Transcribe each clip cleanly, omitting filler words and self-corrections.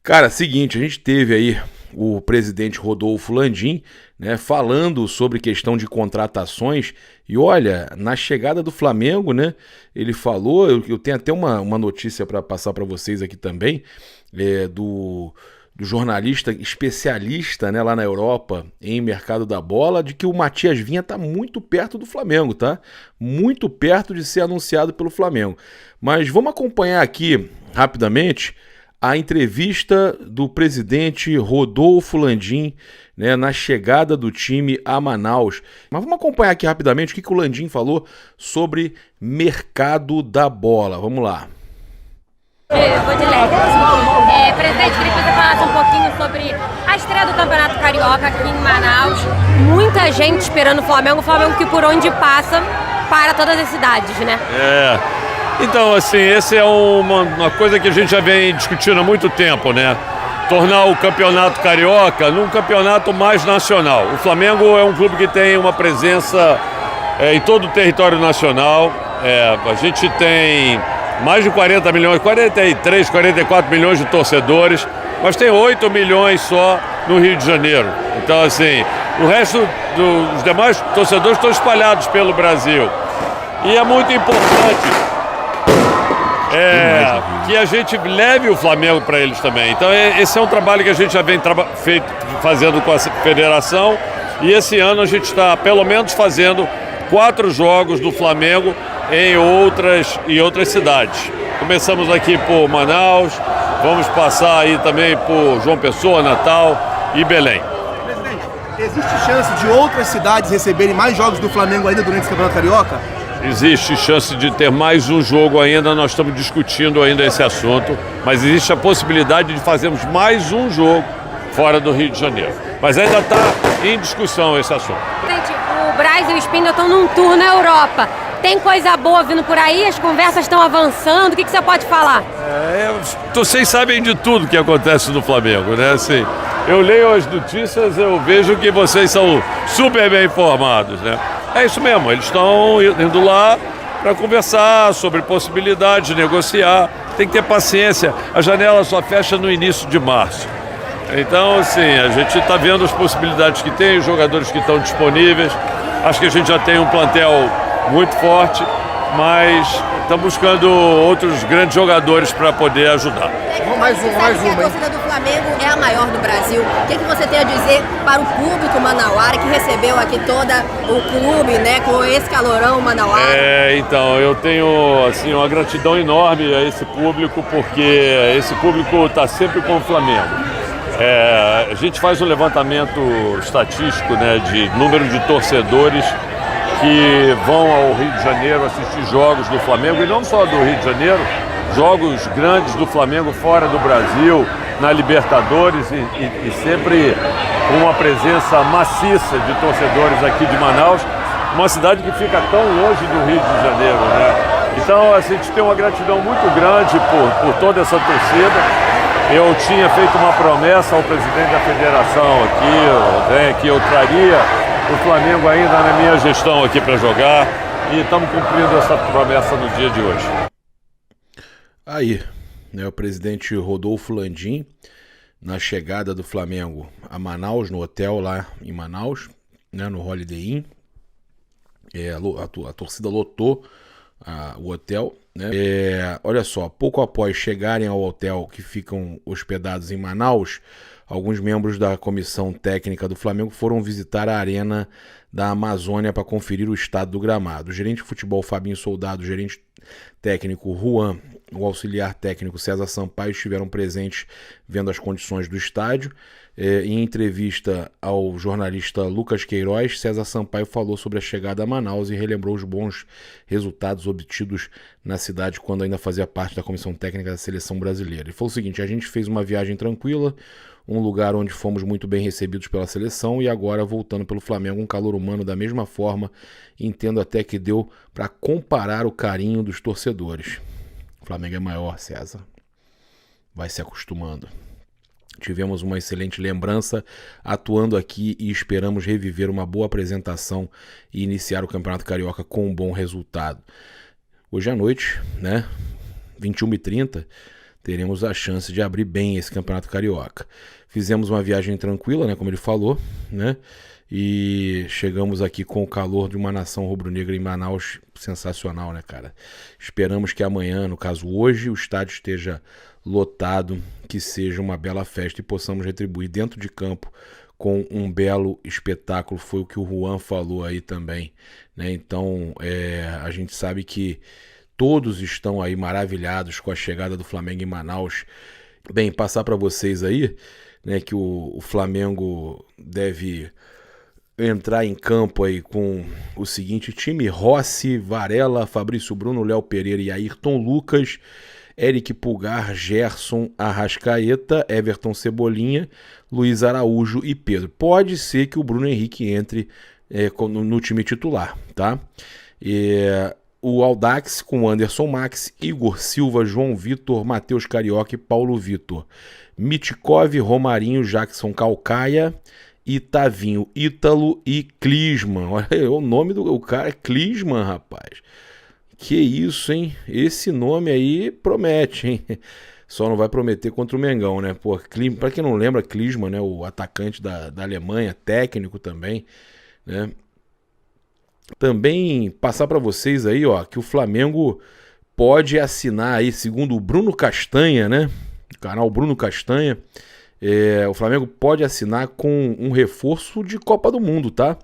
Cara, seguinte, a gente teve aí o presidente Rodolfo Landim, né, falando sobre questão de contratações e olha, na chegada do Flamengo, né, ele falou, eu tenho até uma notícia para passar para vocês aqui também, do jornalista especialista, né, lá na Europa em mercado da bola, de que o Matias Vinha tá muito perto do Flamengo, tá? Muito perto de ser anunciado pelo Flamengo. Mas vamos acompanhar aqui rapidamente a entrevista do presidente Rodolfo Landim, né, na chegada do time a Manaus. Mas vamos acompanhar aqui rapidamente o que o Landim falou sobre mercado da bola. Vamos lá. Presidente, queria que você falasse um pouquinho sobre a estreia do Campeonato Carioca aqui em Manaus. Muita gente esperando o Flamengo que por onde passa para todas as cidades, né? Então, assim, essa é uma coisa que a gente já vem discutindo há muito tempo, né? Tornar o Campeonato Carioca num campeonato mais nacional. O Flamengo é um clube que tem uma presença em todo o território nacional. A gente tem mais de 40 milhões, 43, 44 milhões de torcedores, mas tem 8 milhões só no Rio de Janeiro. Então, assim, o resto dos demais torcedores estão espalhados pelo Brasil. E é muito importante que a gente leve o Flamengo para eles também. Então esse é um trabalho que a gente já vem fazendo com a federação e esse ano a gente está pelo menos fazendo 4 jogos do Flamengo em outras cidades. Começamos aqui por Manaus, vamos passar aí também por João Pessoa, Natal e Belém. Presidente, existe chance de outras cidades receberem mais jogos do Flamengo ainda durante esse Campeonato Carioca? Existe chance de ter mais um jogo ainda, nós estamos discutindo ainda esse assunto, mas existe a possibilidade de fazermos mais um jogo fora do Rio de Janeiro. Mas ainda está em discussão esse assunto. Gente, o Braz e o Spindle estão num tour na Europa. Tem coisa boa vindo por aí? As conversas estão avançando? O que você pode falar? Vocês sabem de tudo que acontece no Flamengo, né? Assim, eu leio as notícias, eu vejo que vocês são super bem informados, né? É isso mesmo, eles estão indo lá para conversar sobre possibilidade de negociar. Tem que ter paciência, a janela só fecha no início de março. Então, assim, a gente está vendo as possibilidades que tem, os jogadores que estão disponíveis. Acho que a gente já tem um plantel muito forte, mas estamos buscando outros grandes jogadores para poder ajudar. Mais uma. A torcida do Flamengo é a maior do Brasil. O que você tem a dizer para o público manauara que recebeu aqui toda o clube, né, com esse calorão manauara? Então, eu tenho assim, uma gratidão enorme a esse público, porque esse público está sempre com o Flamengo. A gente faz um levantamento estatístico, né, de número de torcedores que vão ao Rio de Janeiro assistir jogos do Flamengo, e não só do Rio de Janeiro, jogos grandes do Flamengo fora do Brasil, na Libertadores e sempre com uma presença maciça de torcedores aqui de Manaus, uma cidade que fica tão longe do Rio de Janeiro, né? Então a gente tem uma gratidão muito grande por toda essa torcida. Eu tinha feito uma promessa ao presidente da federação aqui, que eu traria o Flamengo ainda na minha gestão aqui para jogar, e estamos cumprindo essa promessa no dia de hoje. Aí, né, o presidente Rodolfo Landim, na chegada do Flamengo a Manaus, no hotel lá em Manaus, né, no Holiday Inn. A torcida lotou o hotel, né? Olha só, pouco após chegarem ao hotel que ficam hospedados em Manaus, alguns membros da comissão técnica do Flamengo foram visitar a Arena da Amazônia para conferir o estado do gramado. O gerente de futebol Fabinho Soldado, o gerente técnico Juan, o auxiliar técnico César Sampaio estiveram presentes vendo as condições do estádio. Em entrevista ao jornalista Lucas Queiroz, César Sampaio falou sobre a chegada a Manaus e relembrou os bons resultados obtidos na cidade quando ainda fazia parte da comissão técnica da seleção brasileira. Ele falou o seguinte: a gente fez uma viagem tranquila, um lugar onde fomos muito bem recebidos pela seleção, e agora voltando pelo Flamengo, um calor humano da mesma forma. Entendo até que deu para comparar o carinho dos torcedores. O Flamengo é maior, César. Vai se acostumando. Tivemos uma excelente lembrança atuando aqui e esperamos reviver uma boa apresentação e iniciar o Campeonato Carioca com um bom resultado. Hoje à noite, né, 21h30, teremos a chance de abrir bem esse Campeonato Carioca. Fizemos uma viagem tranquila, né, como ele falou, né? E chegamos aqui com o calor de uma nação rubro-negra em Manaus, sensacional, né, cara? Esperamos que amanhã, no caso hoje, o estádio esteja lotado, que seja uma bela festa e possamos retribuir dentro de campo com um belo espetáculo. Foi o que o Juan falou aí também, né? Então, a gente sabe que todos estão aí maravilhados com a chegada do Flamengo em Manaus. Bem, passar para vocês aí, né, que o Flamengo deve entrar em campo aí com o seguinte time: Rossi, Varela, Fabrício Bruno, Léo Pereira e Ayrton Lucas, Eric Pulgar, Gerson, Arrascaeta, Everton Cebolinha, Luiz Araújo e Pedro. Pode ser que o Bruno Henrique entre no time titular, tá? O Audax com Anderson Max, Igor Silva, João Vitor, Matheus Carioca e Paulo Vitor. Mitkov, Romarinho, Jackson Calcaia e Tavinho, Ítalo e Klinsmann. Olha, o nome do cara é Klinsmann, rapaz. Que isso, hein? Esse nome aí promete, hein? Só não vai prometer contra o Mengão, né? Pô, pra quem não lembra, Klinsmann, né? O atacante da Alemanha, técnico também, né? Também passar para vocês aí, ó, que o Flamengo pode assinar aí, segundo o Bruno Castanha, né? O canal Bruno Castanha, o Flamengo pode assinar com um reforço de Copa do Mundo, tá?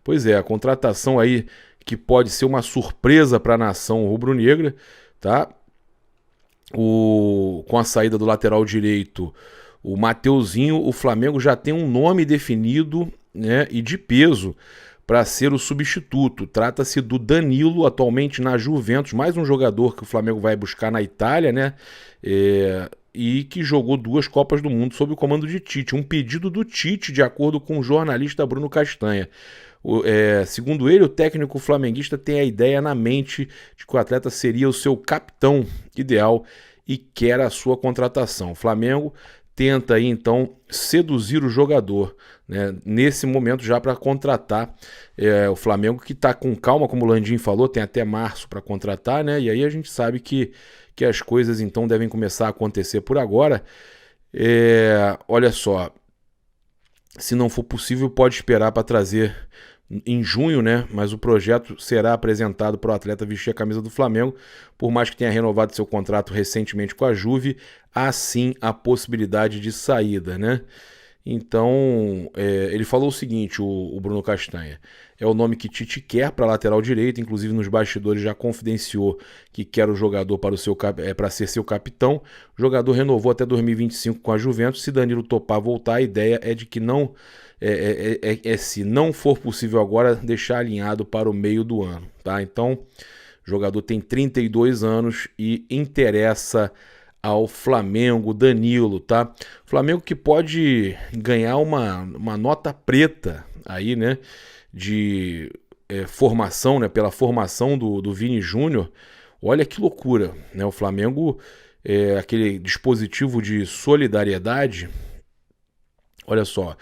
Pois é, a contratação aí que pode ser uma surpresa para a nação rubro-negra, tá? Com a saída do lateral direito, o Mateuzinho, o Flamengo já tem um nome definido, né, e de peso para ser o substituto. Trata-se do Danilo, atualmente na Juventus, mais um jogador que o Flamengo vai buscar na Itália, né? E que jogou 2 Copas do Mundo sob o comando de Tite. Um pedido do Tite, de acordo com o jornalista Bruno Castanha. Segundo ele, o técnico flamenguista tem a ideia na mente de que o atleta seria o seu capitão ideal e quer a sua contratação. O Flamengo tenta aí então seduzir o jogador, né, nesse momento já para contratar. O Flamengo que está com calma, como o Landim falou, tem até março para contratar, né? E aí a gente sabe que as coisas então devem começar a acontecer por agora. Olha só, se não for possível, pode esperar para trazer em junho, né? Mas o projeto será apresentado para o atleta vestir a camisa do Flamengo, por mais que tenha renovado seu contrato recentemente com a Juve, há sim a possibilidade de saída, né? Então, ele falou o seguinte, o Bruno Castanha: é o nome que Tite quer para lateral direito, inclusive nos bastidores já confidenciou que quer o jogador para ser seu capitão. O jogador renovou até 2025 com a Juventus. Se Danilo topar voltar, a ideia é de que não se não for possível agora, deixar alinhado para o meio do ano, tá? Então, o jogador tem 32 anos e interessa ao Flamengo, Danilo, tá? Flamengo que pode ganhar uma nota preta aí, né? De formação, né? Pela formação do Vini Júnior. Olha que loucura, né? O Flamengo, aquele dispositivo de solidariedade. Olha só,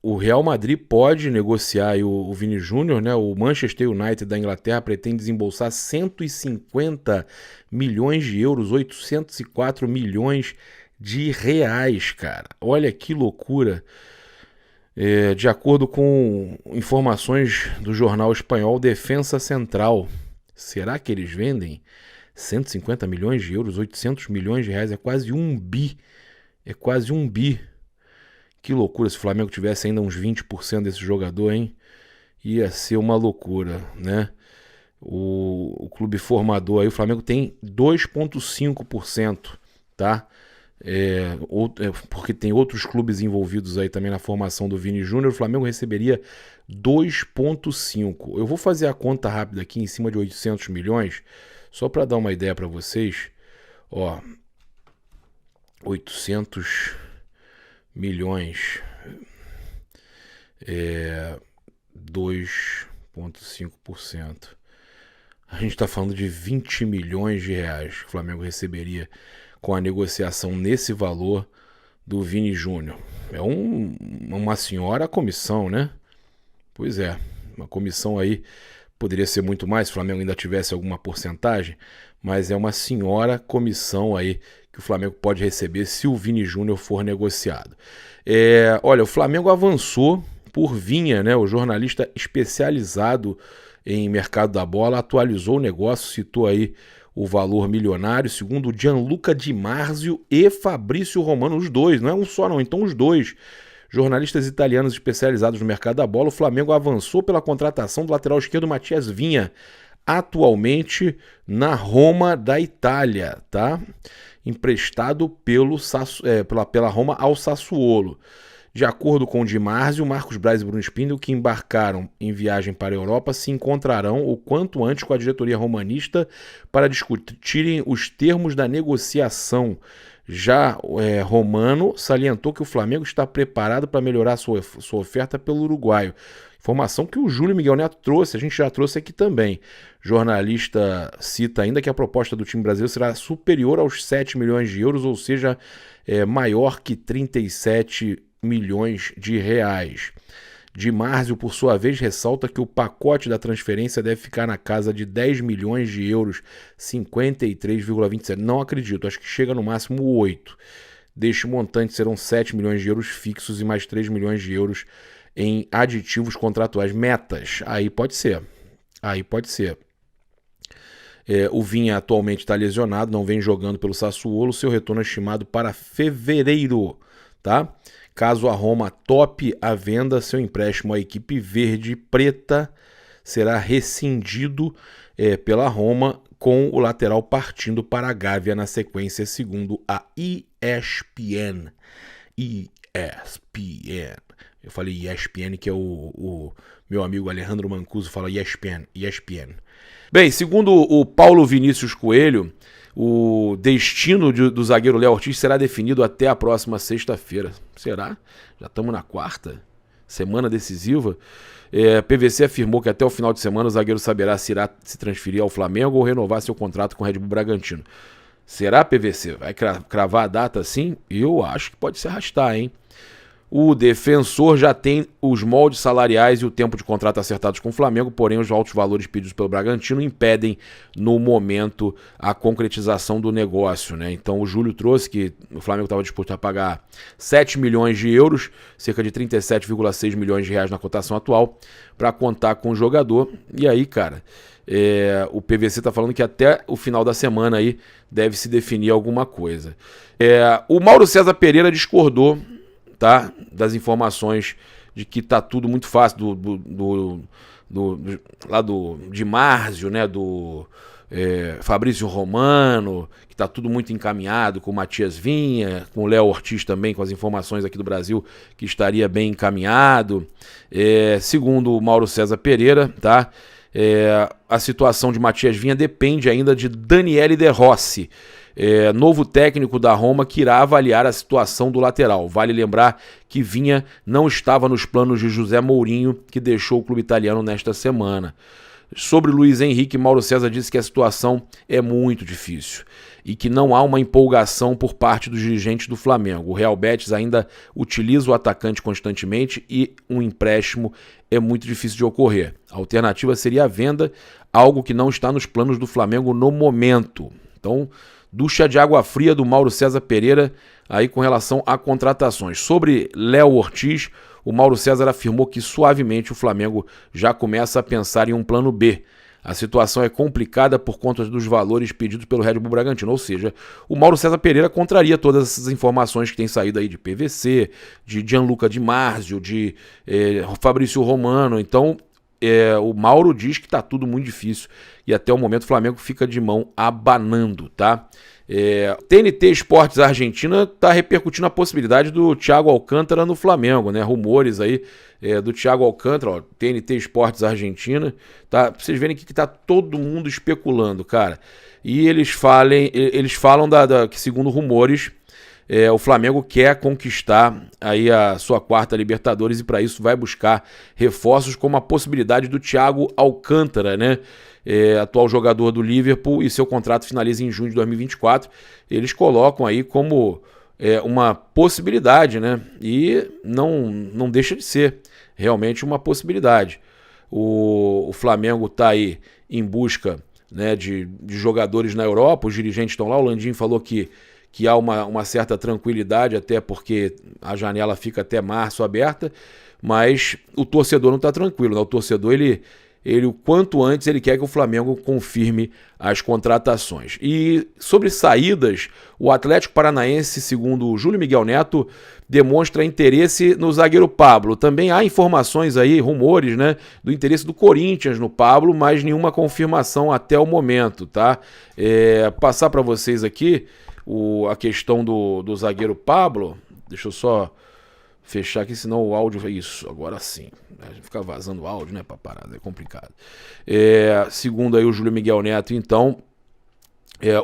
o Real Madrid pode negociar aí o Vini Júnior, né? O Manchester United da Inglaterra pretende desembolsar 150 milhões de euros, 804 milhões de reais, cara. Olha que loucura. De acordo com informações do jornal espanhol Defensa Central, será que eles vendem 150 milhões de euros, 800 milhões de reais? É quase um bi. É quase um bi. Que loucura, se o Flamengo tivesse ainda uns 20% desse jogador, hein? Ia ser uma loucura, né? O clube formador aí, o Flamengo tem 2,5%, tá? Porque tem outros clubes envolvidos aí também na formação do Vini Júnior. O Flamengo receberia 2,5%. Eu vou fazer a conta rápida aqui em cima de 800 milhões, só para dar uma ideia para vocês. Ó, 800 milhões, 2,5%. A gente está falando de 20 milhões de reais que o Flamengo receberia com a negociação nesse valor do Vini Júnior. É uma senhora comissão, né? Pois é, uma comissão aí Poderia ser muito mais se o Flamengo ainda tivesse alguma porcentagem, mas é uma senhora comissão aí que o Flamengo pode receber se o Vini Júnior for negociado. Olha, o Flamengo avançou por Vinha, né? O jornalista especializado em mercado da bola atualizou o negócio, citou aí o valor milionário, segundo Gianluca Di Marzio e Fabrício Romano, os dois, não é um só não, então os dois. Jornalistas italianos especializados no mercado da bola, o Flamengo avançou pela contratação do lateral esquerdo Matias Vinha, atualmente na Roma da Itália, tá? Emprestado pela Roma ao Sassuolo. De acordo com o Di Marzio, Marcos Braz e Bruno Spindel, que embarcaram em viagem para a Europa, se encontrarão o quanto antes com a diretoria romanista para discutirem os termos da negociação. Já Romano salientou que o Flamengo está preparado para melhorar sua oferta pelo uruguaio. Informação que o Júlio Miguel Neto trouxe, a gente já trouxe aqui também. Jornalista cita ainda que a proposta do time brasileiro será superior aos 7 milhões de euros, ou seja, maior que 37 milhões de reais. Di Marzio, por sua vez, ressalta que o pacote da transferência deve ficar na casa de 10 milhões de euros, 53,27. Não acredito, acho que chega no máximo 8. Deste montante serão 7 milhões de euros fixos e mais 3 milhões de euros em aditivos contratuais. Metas, aí pode ser. O Vinha atualmente está lesionado, não vem jogando pelo Sassuolo, seu retorno é estimado para fevereiro, tá? Caso a Roma tope a venda, seu empréstimo à equipe verde preta será rescindido pela Roma, com o lateral partindo para a Gávea na sequência, segundo a ESPN. Eu falei ESPN, que é o meu amigo Alejandro Mancuso fala ESPN. Bem, segundo o Paulo Vinícius Coelho, o destino do zagueiro Léo Ortiz será definido até a próxima sexta-feira. Será? Já estamos na quarta, semana decisiva. PVC afirmou que até o final de semana o zagueiro saberá se irá se transferir ao Flamengo ou renovar seu contrato com o Red Bull Bragantino. Será, PVC? Vai cravar a data assim? Eu acho que pode se arrastar, hein? O Defensor já tem os moldes salariais e o tempo de contrato acertados com o Flamengo, porém os altos valores pedidos pelo Bragantino impedem, no momento, a concretização do negócio, né? Então o Júlio trouxe que o Flamengo estava disposto a pagar 7 milhões de euros, cerca de 37,6 milhões de reais na cotação atual, para contar com o jogador. E aí, cara, o PVC está falando que até o final da semana aí deve se definir alguma coisa. O Mauro César Pereira discordou, tá, das informações de que tá tudo muito fácil lá do Di Marzio, né, do Fabrício Romano, que tá tudo muito encaminhado com o Matias Vinha, com o Léo Ortiz também, com as informações aqui do Brasil que estaria bem encaminhado. Segundo o Mauro César Pereira, tá, a situação de Matias Vinha depende ainda de Daniele De Rossi, novo técnico da Roma, que irá avaliar a situação do lateral. Vale lembrar que Vinha não estava nos planos de José Mourinho, que deixou o clube italiano nesta semana. Sobre Luiz Henrique, Mauro César disse que a situação é muito difícil e que não há uma empolgação por parte dos dirigentes do Flamengo. O Real Betis ainda utiliza o atacante constantemente e um empréstimo é muito difícil de ocorrer. A alternativa seria a venda, algo que não está nos planos do Flamengo no momento. Então, ducha de água fria do Mauro César Pereira aí com relação a contratações. Sobre Léo Ortiz, o Mauro César afirmou que suavemente o Flamengo já começa a pensar em um plano B. A situação é complicada por conta dos valores pedidos pelo Red Bull Bragantino, ou seja, o Mauro César Pereira contraria todas essas informações que têm saído aí de PVC, de Gianluca Di Marzio, de Fabrício Romano. Então, o Mauro diz que está tudo muito difícil e até o momento o Flamengo fica de mão abanando, tá? TNT Esportes Argentina está repercutindo a possibilidade do Thiago Alcântara no Flamengo, né? Rumores aí do Thiago Alcântara, ó, TNT Esportes Argentina, tá? Pra vocês verem que tá todo mundo especulando, cara. E eles falam que, segundo rumores, o Flamengo quer conquistar aí a sua quarta Libertadores e para isso vai buscar reforços, como a possibilidade do Thiago Alcântara, né? Atual jogador do Liverpool, e seu contrato finaliza em junho de 2024. Eles colocam aí como uma possibilidade, né? E não deixa de ser realmente uma possibilidade. O Flamengo está aí em busca, né, de jogadores na Europa, os dirigentes estão lá, o Landim falou que há uma certa tranquilidade, até porque a janela fica até março aberta, mas o torcedor não está tranquilo, né? O torcedor, ele o quanto antes ele quer que o Flamengo confirme as contratações. E sobre saídas, o Atlético Paranaense, segundo o Júlio Miguel Neto, demonstra interesse no zagueiro Pablo. Também há informações aí, rumores, né, do interesse do Corinthians no Pablo, mas nenhuma confirmação até o momento, tá? Passar para vocês aqui a questão do zagueiro Pablo. Deixa eu só fechar aqui, senão o áudio... Isso, agora sim. Ficar vazando o áudio, né, pra parada, é complicado. Segundo aí o Júlio Miguel Neto, então,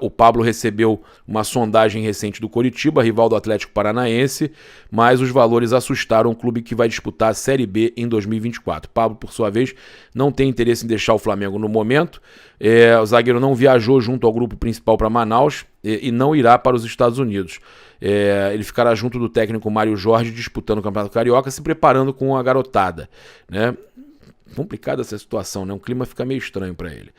o Pablo recebeu uma sondagem recente do Coritiba, rival do Atlético Paranaense, mas os valores assustaram o clube que vai disputar a Série B em 2024. Pablo, por sua vez, não tem interesse em deixar o Flamengo no momento. O zagueiro não viajou junto ao grupo principal para Manaus e não irá para os Estados Unidos. Ele ficará junto do técnico Mário Jorge disputando o Campeonato Carioca, se preparando com a garotada, né? Complicada essa situação, né? O clima fica meio estranho para ele.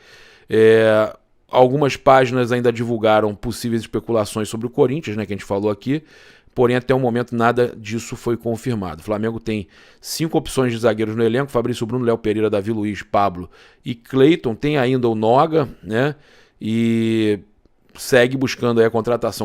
Algumas páginas ainda divulgaram possíveis especulações sobre o Corinthians, né, que a gente falou aqui, porém até o momento nada disso foi confirmado. O Flamengo tem 5 opções de zagueiros no elenco: Fabrício Bruno, Léo Pereira, Davi Luiz, Pablo e Cleiton. Tem ainda o Noga, né, e segue buscando aí a contratação